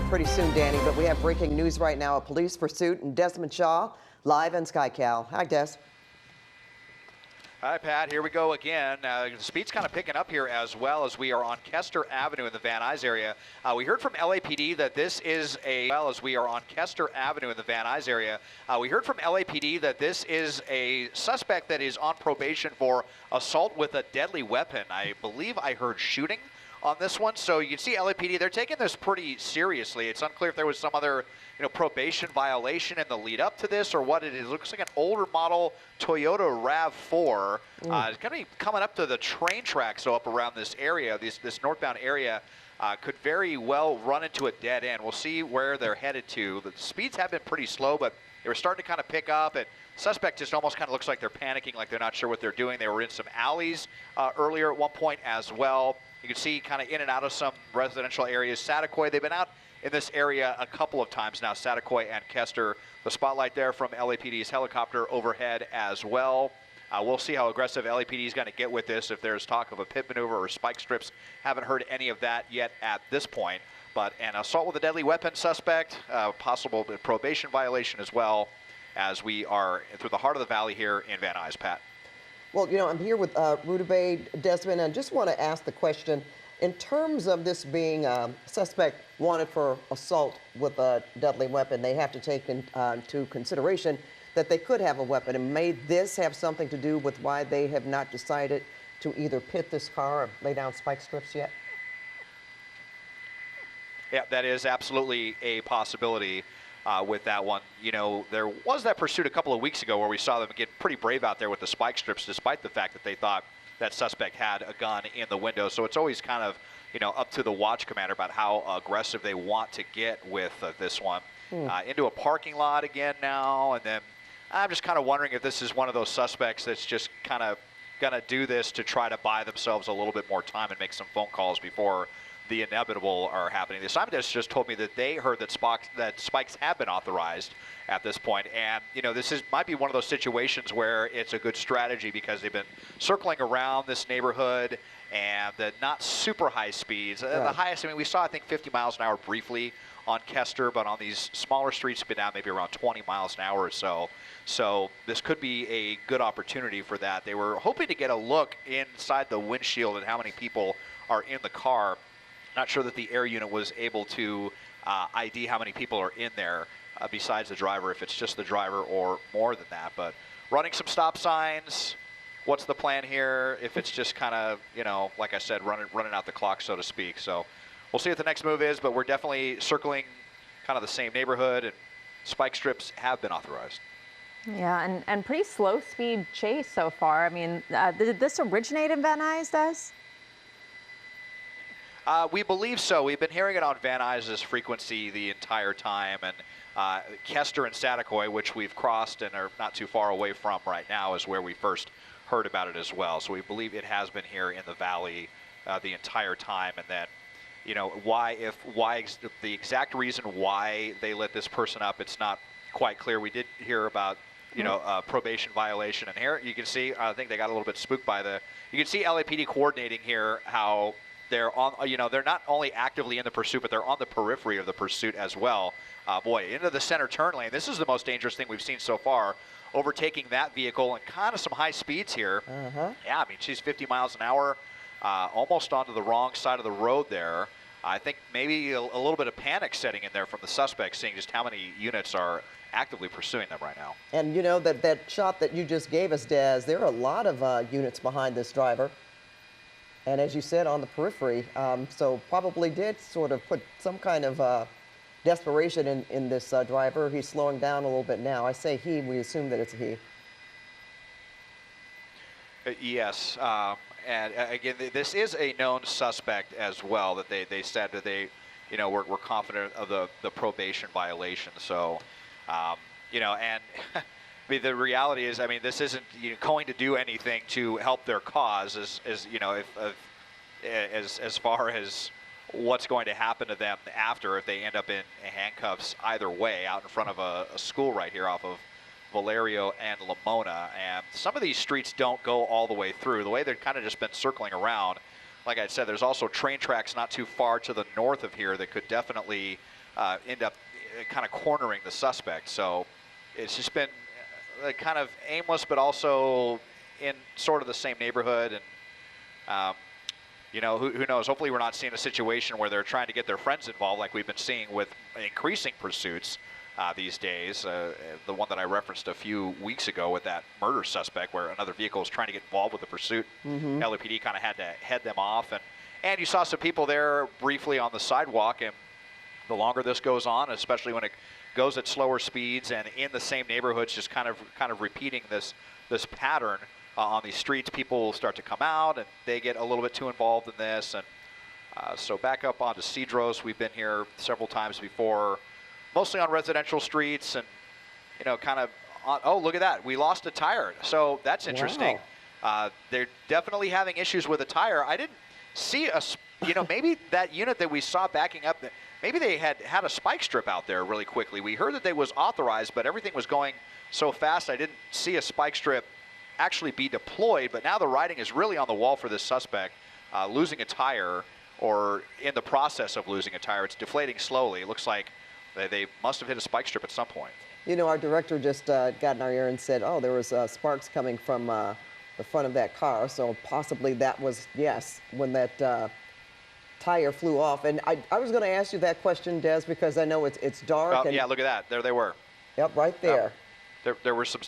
pretty soon, Danny, but we have breaking news right now. A police pursuit in Desmond Shaw, live in SkyCal. Hi, Des. Hi, Pat. Here we go again. The speed's kind of picking up here as well as we are on Kester Avenue in the Van Nuys area. We heard from LAPD that this is a suspect that is on probation for assault with a deadly weapon. I believe I heard shooting on this one. So you can see LAPD, they're taking this pretty seriously. It's unclear if there was some other, probation violation in the lead up to this or what it is. It looks like an older model Toyota RAV4. It's going to be coming up to the train tracks, so up around this area, this northbound area. Could very well run into a dead end. We'll see where they're headed to. The speeds have been pretty slow, but they were starting to kind of pick up. And suspect just almost kind of looks like they're panicking, like they're not sure what they're doing. They were in some alleys earlier at one point as well. You can see kind of in and out of some residential areas. Satakoy, they've been out in this area a couple of times now, Satakoy and Kester. The spotlight there from LAPD's helicopter overhead as well. We'll see how aggressive LAPD is going to get with this. If there's talk of a pit maneuver or spike strips, haven't heard any of that yet at this point. But an assault with a deadly weapon suspect, possible probation violation as well, as we are through the heart of the valley here in Van Nuys, Pat. Well, I'm here with Rutabaga, Desmond, and just want to ask the question, in terms of this being a suspect wanted for assault with a deadly weapon, they have to take into consideration that they could have a weapon. And may this have something to do with why they have not decided to either pit this car or lay down spike strips yet? Yeah, that is absolutely a possibility. With that one, there was that pursuit a couple of weeks ago where we saw them get pretty brave out there with the spike strips, despite the fact that they thought that suspect had a gun in the window. So it's always kind of, up to the watch commander about how aggressive they want to get with this one. Into a parking lot again now, and then I'm just kind of wondering if this is one of those suspects that's just kind of going to do this to try to buy themselves a little bit more time and make some phone calls before the inevitable are happening. The scientists just told me that they heard that spikes have been authorized at this point, and this might be one of those situations where it's a good strategy because they've been circling around this neighborhood and the not super high speeds. Right. The highest, we saw I think 50 miles an hour briefly on Kester, but on these smaller streets, it's been down maybe around 20 miles an hour or so. So this could be a good opportunity for that. They were hoping to get a look inside the windshield at how many people are in the car. Not sure that the air unit was able to ID how many people are in there besides the driver, if it's just the driver or more than that. But running some stop signs, what's the plan here? If it's just kind of, like I said, running out the clock, so to speak. So we'll see what the next move is, but we're definitely circling kind of the same neighborhood, and spike strips have been authorized. Yeah, and pretty slow speed chase so far. Did this originate in Van Nuys, Des? We believe so. We've been hearing it on Van Nuys' frequency the entire time, and Kester and Satakoy, which we've crossed and are not too far away from right now, is where we first heard about it as well. So we believe it has been here in the valley the entire time, and then, the exact reason why they let this person up, it's not quite clear. We did hear about probation violation, and here you can see, I think they got a little bit spooked by you can see LAPD coordinating here, how they're on, they're not only actively in the pursuit, but they're on the periphery of the pursuit as well. Into the center turn lane. This is the most dangerous thing we've seen so far, overtaking that vehicle and kind of some high speeds here. Yeah, she's 50 miles an hour, almost onto the wrong side of the road there. I think maybe a little bit of panic setting in there from the suspect, seeing just how many units are actively pursuing them right now. And that shot that you just gave us, Des, there are a lot of units behind this driver. And as you said, on the periphery, so probably did sort of put some kind of desperation in this driver. He's slowing down a little bit now. I say he, we assume that it's a he. Yes, and again, this is a known suspect as well, that they said that they, were confident of the probation violation. So, and the reality is, this isn't going to do anything to help their cause, as far as what's going to happen to them after if they end up in handcuffs either way out in front of a school right here off of Valerio and Lamona. And some of these streets don't go all the way through. The way they've kind of just been circling around, like I said, there's also train tracks not too far to the north of here that could definitely end up kind of cornering the suspect. So it's just been kind of aimless, but also in sort of the same neighborhood. And you know, who knows? Hopefully, we're not seeing a situation where they're trying to get their friends involved, like we've been seeing with increasing pursuits these days. The one that I referenced a few weeks ago with that murder suspect, where another vehicle was trying to get involved with the pursuit. LAPD kind of had to head them off, and you saw some people there briefly on the sidewalk. And the longer this goes on, especially when it goes at slower speeds and in the same neighborhoods, just kind of repeating this pattern. On these streets, people start to come out and they get a little bit too involved in this. And so back up onto Cedros, we've been here several times before, mostly on residential streets, and you know, kind of on, oh, look at that, we lost a tire. So that's interesting. Wow. They're definitely having issues with a tire. I didn't see a, you know, maybe that unit that we saw backing up, maybe they had a spike strip out there really quickly. We heard that they was authorized, but everything was going so fast I didn't see a spike strip actually be deployed. But now the writing is really on the wall for this suspect, losing a tire, or in the process of losing a tire. It's deflating slowly. It looks like they must have hit a spike strip at some point. You know, our director just got in our ear and said, oh, there was sparks coming from the front of that car. So possibly that was, yes, when that tire flew off. And I was going to ask you that question, Des, because I know it's dark. Oh, and yeah, look at that. There they were. Yep, right there. There were some.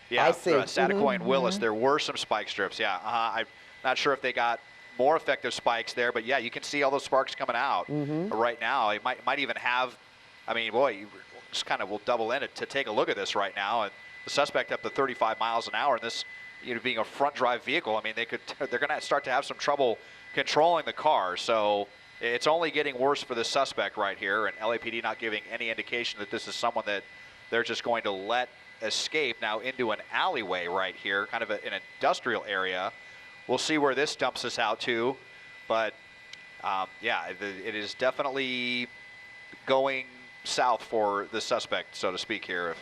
Yeah, I see. Satacoy and Willis, there were some spike strips. Yeah, I'm not sure if they got more effective spikes there, but yeah, you can see all those sparks coming out right now. It might even have, I mean, boy, you just kind of will double in it to take a look at this right now. And the suspect up to 35 miles an hour, and this, you know, being a front drive vehicle, I mean, they're going to start to have some trouble controlling the car. So it's only getting worse for the suspect right here, and LAPD not giving any indication that this is someone that they're just going to let escape now into an alleyway right here, kind of an industrial area. We'll see where this dumps us out to, but yeah, it is definitely going south for the suspect, so to speak here. If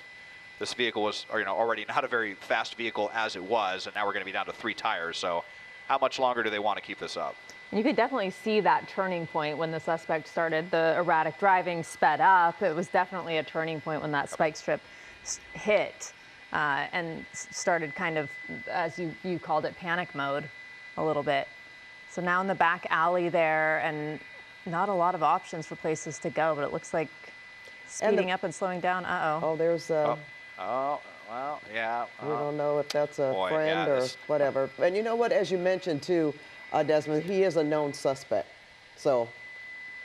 this vehicle was, or, you know, already not a very fast vehicle as it was, and now we're going to be down to 3 tires. So how much longer do they want to keep this up? You could definitely see that turning point when the suspect started. The erratic driving sped up. It was definitely a turning point when that spike strip hit and started kind of, as you called it, panic mode a little bit. So now in the back alley there, and not a lot of options for places to go, but it looks like speeding up and slowing down. Oh, there's oh, well, yeah. We don't know if that's a friend or whatever. And you know what, as you mentioned too, Desmond, he is a known suspect. So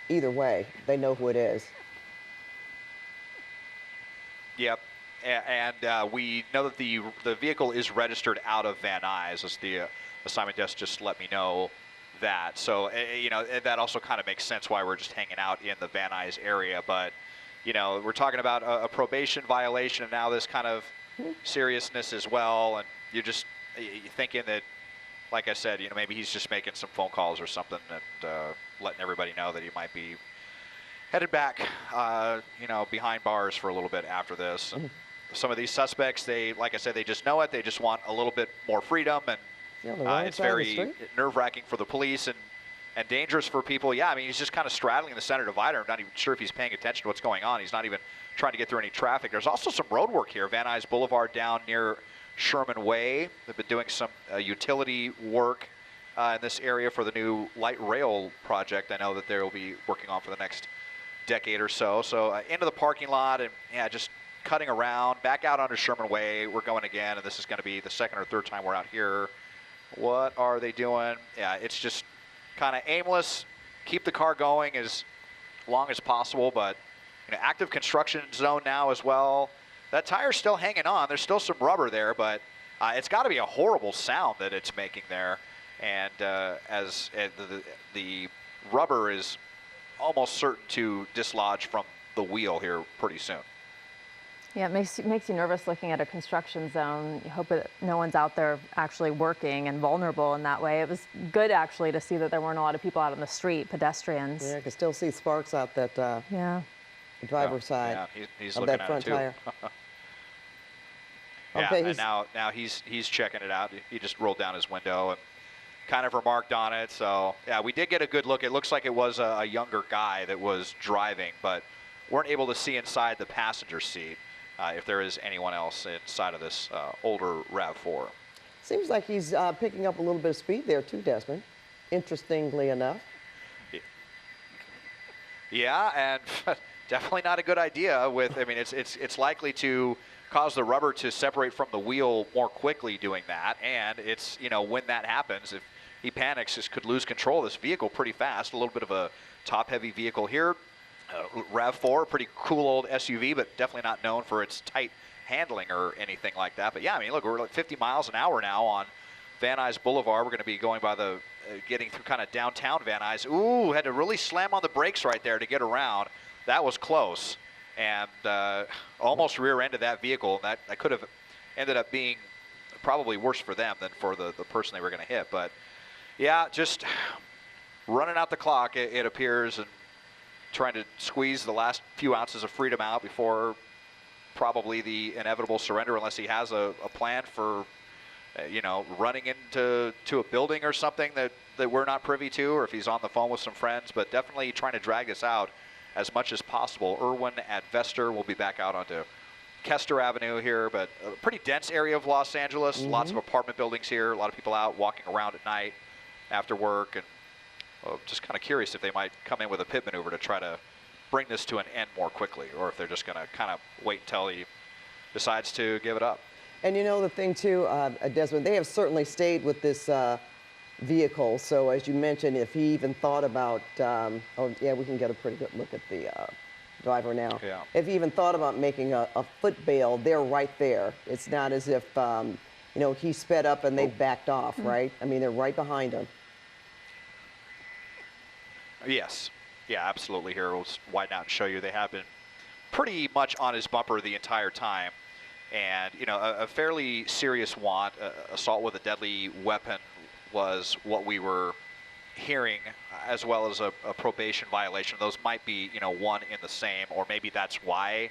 either way, they know who it is. Yep. And we know that the vehicle is registered out of Van Nuys, as the assignment desk just let me know that. So, you know, that also kind of makes sense why we're just hanging out in the Van Nuys area. But, you know, we're talking about a probation violation, and now this kind of seriousness as well. And you're thinking that, like I said, you know, maybe he's just making some phone calls or something and letting everybody know that he might be headed back, you know, behind bars for a little bit after this. And some of these suspects, like I said, they just know it. They just want a little bit more freedom, and it's very nerve-wracking for the police and dangerous for people. Yeah, I mean, he's just kind of straddling the center divider. I'm not even sure if he's paying attention to what's going on. He's not even trying to get through any traffic. There's also some road work here. Van Nuys Boulevard down near Sherman Way. They've been doing some utility work in this area for the new light rail project I know that they'll be working on for the next decade or so. So into the parking lot, and yeah, just cutting around, back out onto Sherman Way. We're going again, and this is going to be the second or third time we're out here. What are they doing? Yeah, it's just kind of aimless. Keep the car going as long as possible, but you know, active construction zone now as well. That tire's still hanging on. There's still some rubber there, but it's got to be a horrible sound that it's making there. And as the rubber is almost certain to dislodge from the wheel here pretty soon. Yeah, it makes you nervous looking at a construction zone. You hope that no one's out there actually working and vulnerable in that way. It was good actually to see that there weren't a lot of people out on the street, pedestrians. Yeah, I can still see sparks out that driver's side he's of looking that front at it too. tire. Yeah, Okay, and now he's checking it out. He just rolled down his window and kind of remarked on it. So yeah, we did get a good look. It looks like it was a younger guy that was driving, but weren't able to see inside the passenger seat if there is anyone else inside of this older RAV4. Seems like he's picking up a little bit of speed there too, Desmond, interestingly enough. Yeah, and definitely not a good idea with, I mean, it's likely to cause the rubber to separate from the wheel more quickly doing that. And it's, you know, when that happens, if he panics, this could lose control of this vehicle pretty fast. A little bit of a top-heavy vehicle here. RAV4, pretty cool old SUV, but definitely not known for its tight handling or anything like that. But yeah, I mean, look, we're like 50 miles an hour now on Van Nuys Boulevard. We're going to be going by the, getting through kind of downtown Van Nuys. Ooh, had to really slam on the brakes right there to get around. That was close. And almost rear-ended that vehicle. That could have ended up being probably worse for them than for the person they were going to hit. But yeah, just running out the clock, it appears, and trying to squeeze the last few ounces of freedom out before probably the inevitable surrender, unless he has a plan for, you know, running into a building or something that we're not privy to, or if he's on the phone with some friends. But definitely trying to drag this out as much as possible. Irwin at Vester will be back out onto Kester Avenue here, but a pretty dense area of Los Angeles. Lots of apartment buildings here. A lot of people out walking around at night after work, and just kind of curious if they might come in with a pit maneuver to try to bring this to an end more quickly, or if they're just going to kind of wait until he decides to give it up. And you know the thing too, Desmond, they have certainly stayed with this vehicle. So as you mentioned, if he even thought about, oh yeah, we can get a pretty good look at the driver now. Yeah. If he even thought about making a foot bail, they're right there. It's not as if, you know, he sped up and they backed off, right? I mean, they're right behind him. Yes. Yeah, absolutely. Here, we'll just widen out and show you. They have been pretty much on his bumper the entire time. And, you know, a fairly serious want, assault with a deadly weapon, was what we were hearing, as well as a probation violation. Those might be, you know, one in the same, or maybe that's why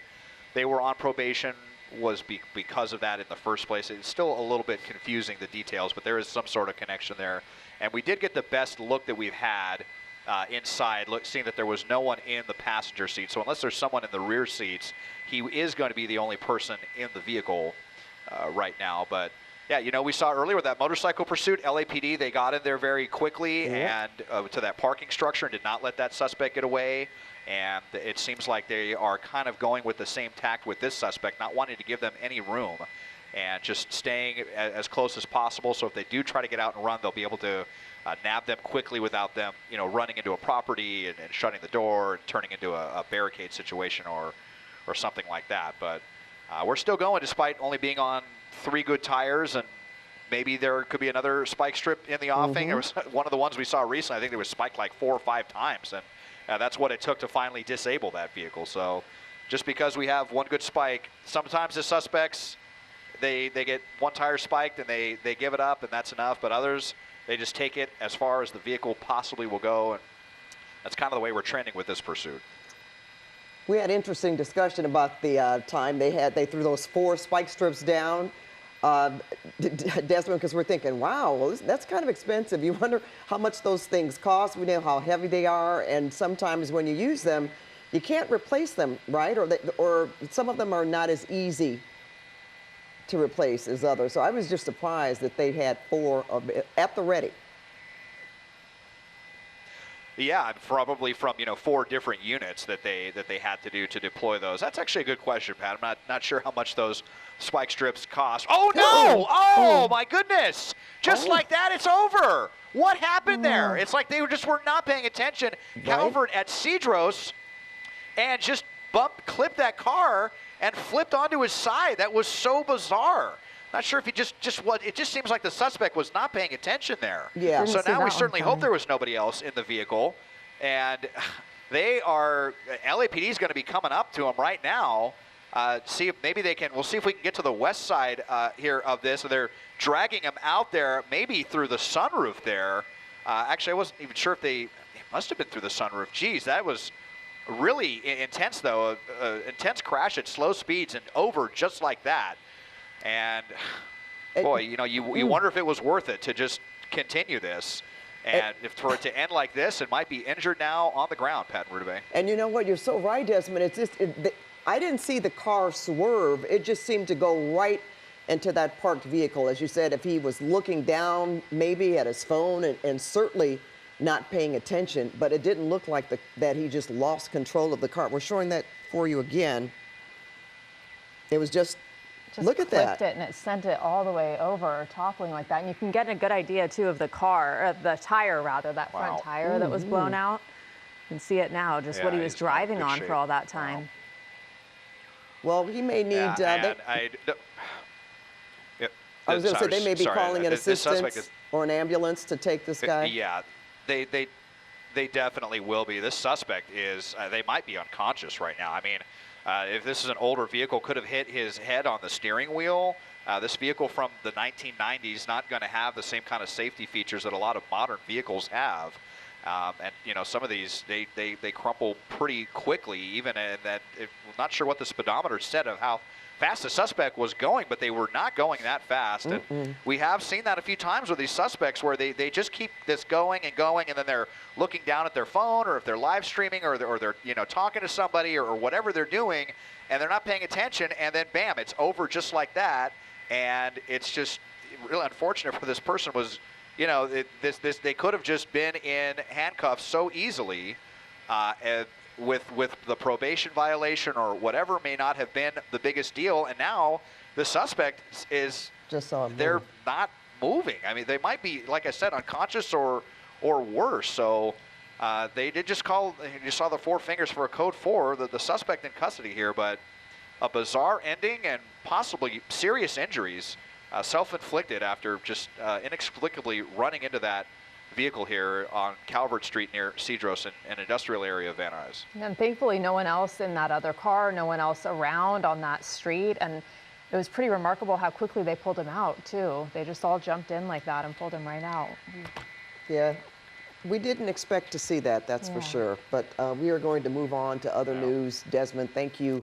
they were on probation, was because of that in the first place. It's still a little bit confusing, the details, but there is some sort of connection there. And we did get the best look that we've had inside, seeing that there was no one in the passenger seat. So unless there's someone in the rear seats, he is going to be the only person in the vehicle right now. But yeah, you know, we saw earlier with that motorcycle pursuit, LAPD, they got in there very quickly and to that parking structure and did not let that suspect get away. And it seems like they are kind of going with the same tact with this suspect, not wanting to give them any room and just staying as close as possible. So if they do try to get out and run, they'll be able to nab them quickly without them, you know, running into a property and shutting the door and turning into a barricade situation or something like that. But we're still going despite only being on 3 good tires, and maybe there could be another spike strip in the offing. There was one of the ones we saw recently, I think it was spiked like 4 or 5 times, and that's what it took to finally disable that vehicle. So just because we have one good spike, sometimes the suspects, they get one tire spiked and they give it up and that's enough, but others, they just take it as far as the vehicle possibly will go, and that's kind of the way we're trending with this pursuit. We had interesting discussion about the time they threw those 4 spike strips down, Desmond, because we're thinking, wow, well, that's kind of expensive. You wonder how much those things cost. We know how heavy they are, and sometimes when you use them, you can't replace them, right? Or some of them are not as easy to replace as others. So I was just surprised that they had 4 of it at the ready. Yeah, and probably from, you know, 4 different units that they had to do to deploy those. That's actually a good question, Pat. I'm not sure how much those spike strips cost. Oh no! Oh my goodness! Just like that, it's over. What happened there? It's like they were not paying attention. Right? Calvert at Cedros, and just clipped that car and flipped onto his side. That was so bizarre. Not sure if he it just seems like the suspect was not paying attention there. Yeah. So now we certainly hope there was nobody else in the vehicle. And LAPD is going to be coming up to him right now. See if maybe we'll see if we can get to the west side here of this. So they're dragging him out there, maybe through the sunroof there. Actually, I wasn't even sure if it must have been through the sunroof. Geez, that was really intense though. Intense crash at slow speeds and over just like that. And boy, you know, you wonder if it was worth it to just continue this. And if for it to end like this, it might be injured now on the ground, Pat Rudabay. And you know what? You're so right, Desmond. It's just, I didn't see the car swerve. It just seemed to go right into that parked vehicle. As you said, if he was looking down maybe at his phone and certainly not paying attention, but it didn't look like that he just lost control of the car. We're showing that for you again. It was just look at that. It and it sent it all the way over, toppling like that. And you can get a good idea too of the car, or the tire rather, that front tire that was blown out. You can see it now, just what he was driving on for all that time. Wow. Well, he may need. I was going to say they may be calling an assistance or an ambulance to take this guy. Yeah, they definitely will be. This suspect is. They might be unconscious right now. I mean. If this is an older vehicle, could have hit his head on the steering wheel. This vehicle from the 1990s not going to have the same kind of safety features that a lot of modern vehicles have. And you know, some of these they crumple pretty quickly. Even and that, not sure what the speedometer said of how fast the suspect was going, but they were not going that fast. And we have seen that a few times with these suspects where they just keep this going, and then they're looking down at their phone, or if they're live streaming, or they're you know, talking to somebody, or whatever they're doing, and they're not paying attention, and then bam, it's over just like that. And it's just really unfortunate for this person. Was, you know, they could have just been in handcuffs so easily. With the probation violation or whatever may not have been the biggest deal, and now the suspect is just they're not moving. I mean, they might be, like I said, unconscious or worse. So they did just call. You saw the 4 fingers for a code 4. The suspect in custody here, but a bizarre ending and possibly serious injuries, self-inflicted after just inexplicably running into that vehicle here on Calvert Street near Cedros, an industrial area of Van Nuys. And thankfully no one else in that other car, no one else around on that street. And it was pretty remarkable how quickly they pulled him out too. They just all jumped in like that and pulled him right out. Yeah, we didn't expect to see that, that's for sure. But we are going to move on to other news. Desmond, thank you.